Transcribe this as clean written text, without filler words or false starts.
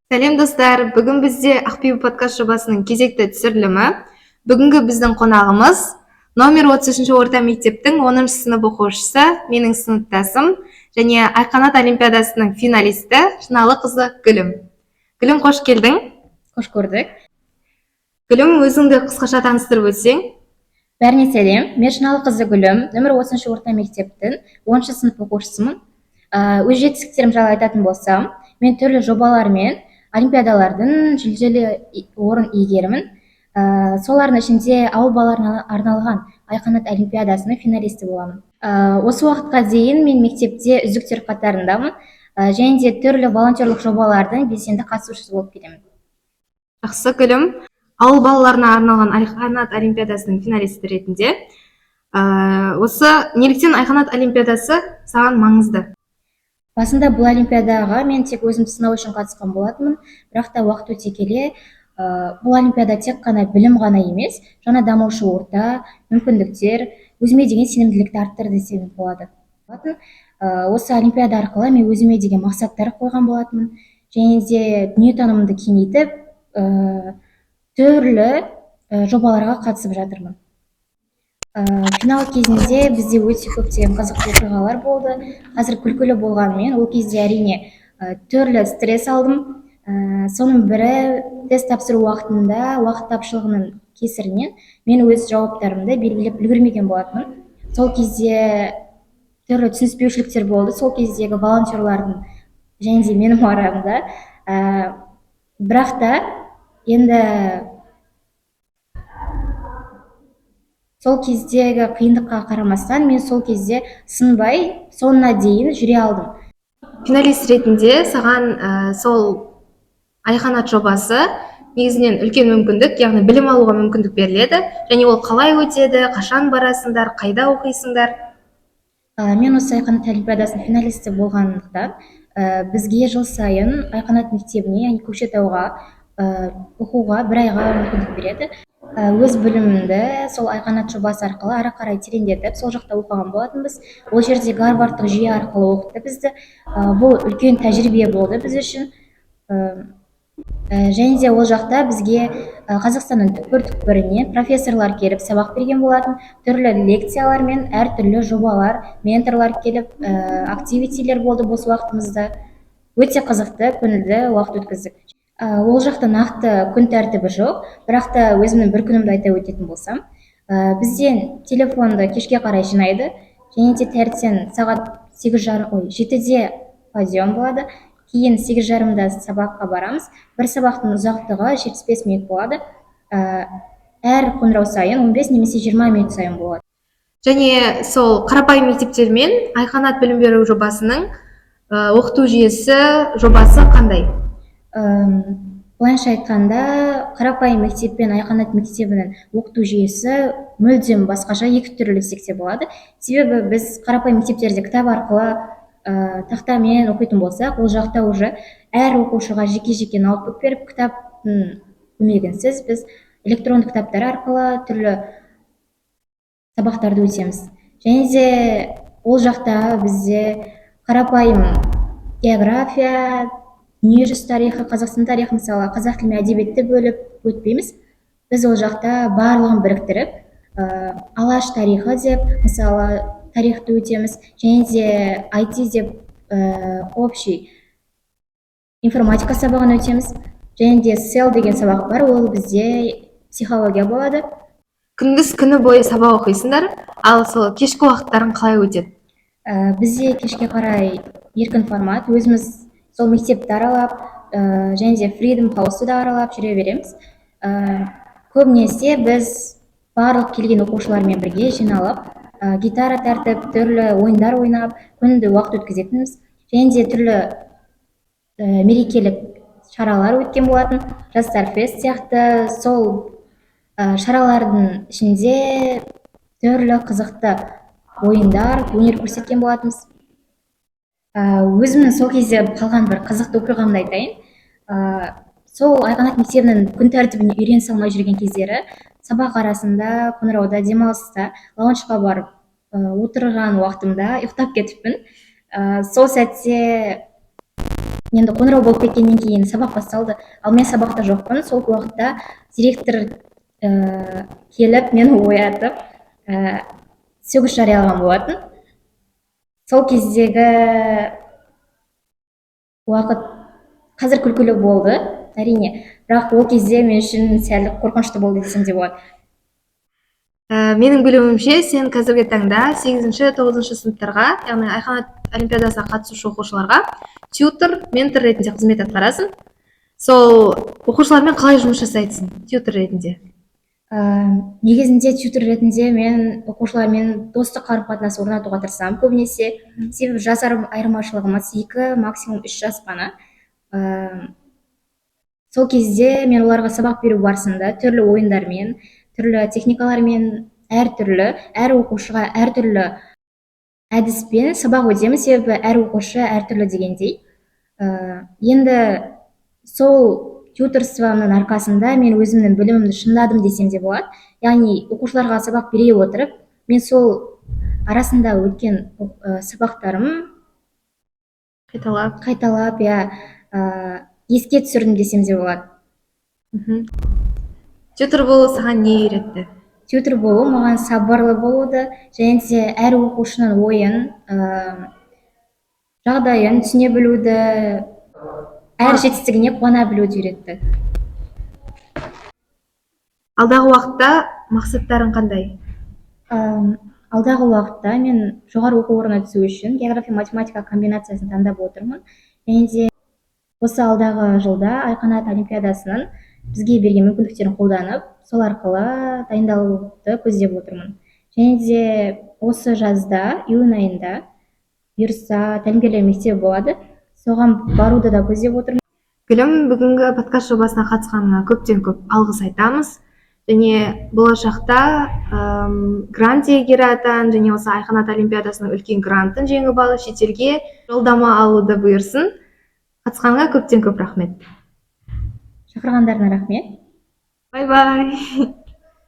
Сәлем достар, бүгін бізде Ақбибі подкаст жобасының кезекті түсірілімі. Бүгінгі біздің қонағымыз номер 33 орта мектептің 10 сынып оқушысы, менің сыныптасым және Айқанат олимпиадасының финалисті Шыналы қызы Гүлім. Гүлім, қош келдің. Қош көрдік. Гүлім, өзіңді қысқаша таныстырып өтсең. Бәріне сәлем, мен Шыналы қызы Гүлім, номер 30 орта мектептің 10 сынып оқушысымын. Өз жетістіктерім жайлы айтатын болсам, мен түрлі жобалар мен олимпиадалардың жүлделі орын иегерімін. Солардың ішінде ауыл балаларына арналған Айқанат олимпиадасының финалисті боламын. Осы уақытқа дейін мен мектепте үздіктер қатарындамын, және де түрлі волонтерлік жобалардың белсенді қатысушысы болып келемін. Жақсы, Гүлім. Ауыл балаларына арналған Айқанат олимпиадасының финалисті ретінде осы неліктен Айқанат олимпиадасы саған маңызды? Басында бұл олимпиадаға мен тек өзімді сынау үшін қатысқан болатынмын, бірақ та уақыт өте келе бұл олимпиада тек қана білім ғана емес, жаңа дамушы орта, мүмкіндіктер, өзіме деген сенімділікті арттырды десем болады. Осы олимпиада арқылы мен өзіме деген мақсаттар қойған болатынмын, және де дүниетанымымды кеңейтіп, түрлі жобаларға қатысып жатырмын. Финал кезінде бізде өте көптеген қызықты оқиғалар болды. Қазір күлкілі болғанымен, ол кезде әрине түрлі стресс алдым. Соның бірі, тест тапсыру уақытында уақыт тапшылығының кесірінен мен өз жауаптарымды белгілеп үлгермеген болатынмын. Сол кезде түрлі түсініспеушіліктер болды. Сол кездегі волонтерлардың және де менің арамда. Бірақ та енді сол кездегі қиындыққа қарамастан мен сол кезде сынбай соңына дейін жүре алдым. Финалист ретінде саған сол Айқанат жобасы негізінен үлкен мүмкіндік, яғни білім алуға мүмкіндік беріледі, және ол қалай өтеді, қашан барасыңдар, қайда оқисыңдар? Мен осы Айқанат олимпиадасының финалисті болғандықтан бізге жыл сайын Айқанат мектебіне, яғни Көкшетауға оқуға бір айға мүмкіндік береді. Өз білімімді сол Айқанат жобасы арқылы ары қарай тереңдетіп, сол жақта оқыған болатынбыз. Ол жерде Гарвардтық жүйе арқылы оқытты бізді. Бұл үлкен тәжірибе болды біз үшін. Және де ол жақта бізге Қазақстанның түкпір-түкпірінен профессорлар келіп сабақ берген болатын, түрлі лекциялар мен әртүрлі жобалар, менторлар келіп, активитилер болды бос уақытымызда. Өте қызықты, көңілді уақыт өткіздік. Ол жақта нақты күн тәртібі жоқ, бірақ та өзімнің бір күнімді айта өтетін болсам, бізден телефонды кешке қарай жинайды, және де таңертең сағат 7:30 подъем болады. Кейін 8:30-да сабаққа барамыз. Бір сабақтың ұзақтығы 75 минут болады. Әр қоңырау сайын 15 немесе 20 минут сайын болады. Және сол қарапайым мектептермен Айқанат білім беру жобасының оқыту жүйесі жобасы қандай? Былайша айтқанда, қарапайым мектеп пен Айқанат мектебінің оқыту жүйесі мүлдем басқаша, екі түрлі десек те болады. Себебі біз қарапайым мектептерде кітап арқылы тақтамен оқитын болсақ, ол жақта уже әр оқушыға жеке-жеке ноутбук беріп, кітаптың көмегінсіз біз электронды кітаптар арқылы түрлі сабақтарды өтеміз. Және де ол жақта бізде қарапайым география, дүниежүзі тарихы, Қазақстан тарихы, мысалы қазақ тілі мен әдебиетті бөліп өтпейміз. Біз ол жақта барлығын біріктіріп, Алаш тарихы деп, мысалы тарихты өтеміз, және де IT деп общий информатика сабағын өтеміз, және де сел деген сабақ бар, ол бізде психология болады. Күндіз күні бойы сабақ оқисыңдар, ал сол кешкі уақыттарың қалай өтеді? Бізде кешке қарай еркін формат, өзіміз сол мектепті аралап, және де Freedom House-ды да аралап жүре береміз. Көбінесе біз барлық келген оқушылармен бірге жиналып, гитара тартып, түрлі ойындар ойнап, күнді уақыт өткізетініміз. Және де түрлі мерекелік шаралар өткен болатын, жастар фест сияқты. Сол шаралардың ішінде түрлі қызықты ойындар, өнер көрсеткен болатынбыз. Өзімнің сол кезде қалған бір қызықты оқиғамды айтайын. Сол Айқанат мектебінің күн тәртібіне үйренісе алмай жүрген кездері, сабақ арасында, қоңырауда, демалыста лаунжқа барып отырған уақытымда ұйықтап кетіппін. Сол сәтте енді қоңырау болып кеткеннен кейін сабақ басталды, ал мен сабақта жоқпын. Сол уақытта директор келіп мені оятып сөгіс жариялаған болатын. Сол кездегі уақыт қазір күлкілі болды, әрине, бірақ ол кезде мен үшін сәл қорқынышты болды десем де болады. Менің білуімше, сен қазіргі таңда 8-9 сыныптарға, яғни Айқанат олимпиадасына қатысушы оқушыларға тьютор, ментор ретінде қызмет атқарасың. Сол оқушылармен қалай жұмыс жасайсың тьютор ретінде? Негізінде тьютор ретінде мен оқушылармен достық қарым-қатынас орнатуға тырысамын көбінесе. Себебі жас айырмашылығымыз 2, максимум 3 жас қана. Сол кезде мен оларға сабақ беру барысында түрлі ойындармен, түрлі техникалармен, әр оқушыға әртүрлі әдіспен сабақ өтемін, себебі әр оқушы әртүрлі дегендей. Енді сол тьюторствоның арқасында мен өзімнің білімімді шыңдадым десем де болады. Яғни оқушыларға сабақ бере отырып, мен сол арасында өткен сабақтарым қайталап, еске түсірдім десем де болады. Тьютор болу саған не үйретті? Тьютор болу маған сабырлы болуды, және де әр оқушының ойын, жағдайын түсіне білуді, әр жетістігіне қуана білуді үйретті. Алдағы уақытта мақсаттарың қандай? Алдағы уақытта мен жоғары оқу орнына түсу үшін география математика комбинациясын таңдап отырмын. Және де осы алдағы жылда Айқанат олимпиадасының бізге берген мүмкіндіктерін қолданып, сол арқылы дайындалуды көздеп отырмын. Және де осы жазда, июнь айында бұйырса тәлімгерлер мектебі болады, соған баруды да көздеп отырмын. Гүлім, бүгінгі подкаст жобасына қатысқаныңа көптен көп алғыс айтамыз. Және болашақта грант иегері атан, және осы Айқанат олимпиадасының үлкен грантын жеңіп алып, шетелге жолдама алуды бұйырсын. Қатысқаныңа көптен көп рахмет. Шақырғандарына рахмет. Бай-бай.